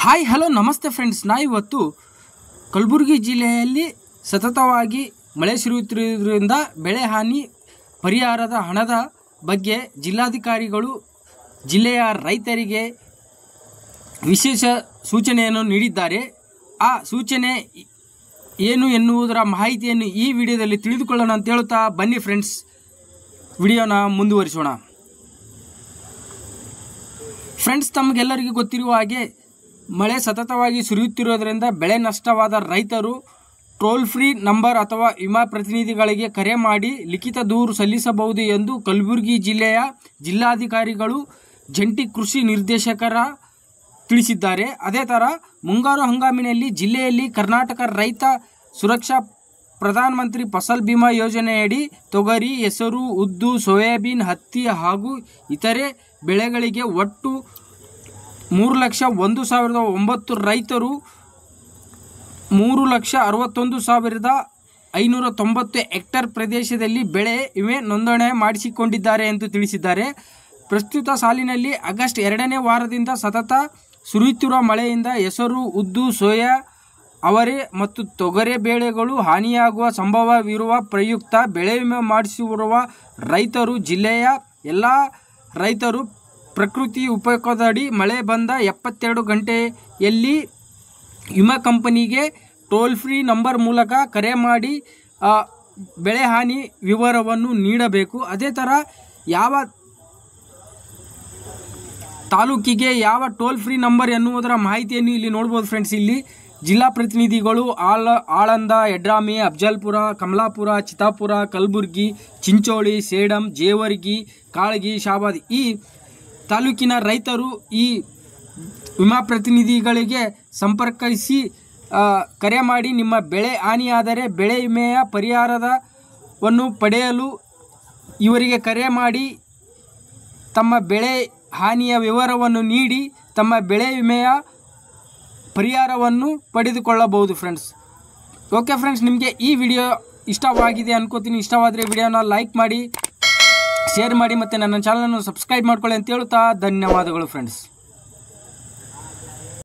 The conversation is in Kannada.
ಹಾಯ್ ಹಲೋ ನಮಸ್ತೆ ಫ್ರೆಂಡ್ಸ್, ಇವತ್ತು ಕಲಬುರಗಿ ಜಿಲ್ಲೆಯಲ್ಲಿ ಸತತವಾಗಿ ಮಳೆ ಸುರಿಯುತ್ತಿರುವುದರಿಂದ ಬೆಳೆ ಹಾನಿ ಪರಿಹಾರದ ಹಣದ ಬಗ್ಗೆ ಜಿಲ್ಲಾಧಿಕಾರಿಗಳು ಜಿಲ್ಲೆಯ ರೈತರಿಗೆ ವಿಶೇಷ ಸೂಚನೆಯನ್ನು ನೀಡಿದ್ದಾರೆ. ಆ ಸೂಚನೆ ಏನು ಎನ್ನುವುದರ ಮಾಹಿತಿಯನ್ನು ಈ ವಿಡಿಯೋದಲ್ಲಿ ತಿಳಿದುಕೊಳ್ಳೋಣ ಅಂತ ಹೇಳುತ್ತಾ ಬನ್ನಿ ಫ್ರೆಂಡ್ಸ್, ವಿಡಿಯೋನ ಮುಂದುವರಿಸೋಣ. ಫ್ರೆಂಡ್ಸ್, ತಮಗೆಲ್ಲರಿಗೂ ಗೊತ್ತಿರುವ ಹಾಗೆ ಮಳೆ ಸತತವಾಗಿ ಸುರಿಯುತ್ತಿರುವುದರಿಂದ ಬೆಳೆ ನಷ್ಟವಾದ ರೈತರು ಟೋಲ್ ಫ್ರೀ ನಂಬರ್ ಅಥವಾ ವಿಮಾ ಪ್ರತಿನಿಧಿಗಳಿಗೆ ಕರೆ ಮಾಡಿ ಲಿಖಿತ ದೂರು ಸಲ್ಲಿಸಬಹುದು ಎಂದು ಕಲಬುರಗಿ ಜಿಲ್ಲೆಯ ಜಿಲ್ಲಾಧಿಕಾರಿಗಳು ಜಂಟಿ ಕೃಷಿ ನಿರ್ದೇಶಕರ ತಿಳಿಸಿದ್ದಾರೆ. ಅದೇ ಥರ ಮುಂಗಾರು ಹಂಗಾಮಿನಲ್ಲಿ ಜಿಲ್ಲೆಯಲ್ಲಿ ಕರ್ನಾಟಕ ರೈತ ಸುರಕ್ಷಾ ಪ್ರಧಾನಮಂತ್ರಿ ಫಸಲ್ ಬಿಮಾ ಯೋಜನೆಯಡಿ ತೊಗರಿ, ಹೆಸರು, ಉದ್ದು, ಸೋಯಾಬೀನ್, ಹತ್ತಿ ಹಾಗೂ ಇತರೆ ಬೆಳೆಗಳಿಗೆ ಒಟ್ಟು 3,01,009 ರೈತರು 3,61,590 ಹೆಕ್ಟೇರ್ ಪ್ರದೇಶದಲ್ಲಿ ಬೆಳೆ ವಿಮೆ ನೋಂದಣಿ ಮಾಡಿಸಿಕೊಂಡಿದ್ದಾರೆ ಎಂದು ತಿಳಿಸಿದ್ದಾರೆ. ಪ್ರಸ್ತುತ ಸಾಲಿನಲ್ಲಿ ಆಗಸ್ಟ್ 2ನೇ ವಾರದಿಂದ ಸತತ ಸುರಿಯುತ್ತಿರುವ ಮಳೆಯಿಂದ ಹೆಸರು, ಉದ್ದು, ಸೋಯಾ, ಅವರೆ ಮತ್ತು ತೊಗರೆ ಬೆಳೆಗಳು ಹಾನಿಯಾಗುವ ಸಂಭವವಿರುವ ಪ್ರಯುಕ್ತ ಬೆಳೆ ವಿಮೆ ಮಾಡಿಸಿರುವ ರೈತರು ಜಿಲ್ಲೆಯ ಎಲ್ಲ ರೈತರು ಪ್ರಕೃತಿ ಉಪಯೋಗದಡಿ ಮಳೆ ಬಂದ 72 ಗಂಟೆಯಲ್ಲಿ ವಿಮಾ ಕಂಪನಿಗೆ ಟೋಲ್ ಫ್ರೀ ನಂಬರ್ ಮೂಲಕ ಕರೆ ಮಾಡಿ ಬೆಳೆ ಹಾನಿ ವಿವರವನ್ನು ನೀಡಬೇಕು. ಅದೇ ಥರ ಯಾವ ತಾಲೂಕಿಗೆ ಯಾವ ಟೋಲ್ ಫ್ರೀ ನಂಬರ್ ಎನ್ನುವುದರ ಮಾಹಿತಿಯನ್ನು ಇಲ್ಲಿ ನೋಡ್ಬೋದು ಫ್ರೆಂಡ್ಸ್. ಇಲ್ಲಿ ಜಿಲ್ಲಾ ಪ್ರತಿನಿಧಿಗಳು ಆಳಂದ, ಯಡ್ರಾಮಿ, ಅಫಜಲ್ಪುರ, ಕಮಲಾಪುರ, ಚಿತ್ತಾಪುರ, ಕಲಬುರ್ಗಿ, ಚಿಂಚೋಳಿ, ಸೇಡಂ, ಜೇವರ್ಗಿ, ಕಾಳಗಿ, ಶಾಬಾದ್ ಈ ತಾಲೂಕಿನ ರೈತರು ಈ ವಿಮಾ ಪ್ರತಿನಿಧಿಗಳಿಗೆ ಸಂಪರ್ಕಿಸಿ ಕರೆ ಮಾಡಿ ನಿಮ್ಮ ಬೆಳೆ ಹಾನಿಯಾದರೆ ಬೆಳೆ ವಿಮೆಯ ಪರಿಹಾರವನ್ನು ಪಡೆಯಲು ಇವರಿಗೆ ಕರೆ ಮಾಡಿ ತಮ್ಮ ಬೆಳೆ ಹಾನಿಯ ವಿವರವನ್ನು ನೀಡಿ ತಮ್ಮ ಬೆಳೆ ವಿಮೆಯ ಪರಿಹಾರವನ್ನು ಪಡೆದುಕೊಳ್ಳಬಹುದು ಫ್ರೆಂಡ್ಸ್. ಓಕೆ ಫ್ರೆಂಡ್ಸ್, ನಿಮಗೆ ಈ ವಿಡಿಯೋ ಇಷ್ಟವಾಗಿದೆ ಅನ್ಕೋತೀನಿ. ಇಷ್ಟವಾದರೆ ವಿಡಿಯೋನ ಲೈಕ್ ಮಾಡಿ, ಶೇರ್ ಮಾಡಿ ಮತ್ತು ನನ್ನ ಚಾನಲನ್ನು ಸಬ್ಸ್ಕ್ರೈಬ್ ಮಾಡ್ಕೊಳ್ಳಿ ಅಂತ ಹೇಳುತ್ತಾ ಧನ್ಯವಾದಗಳು ಫ್ರೆಂಡ್ಸ್.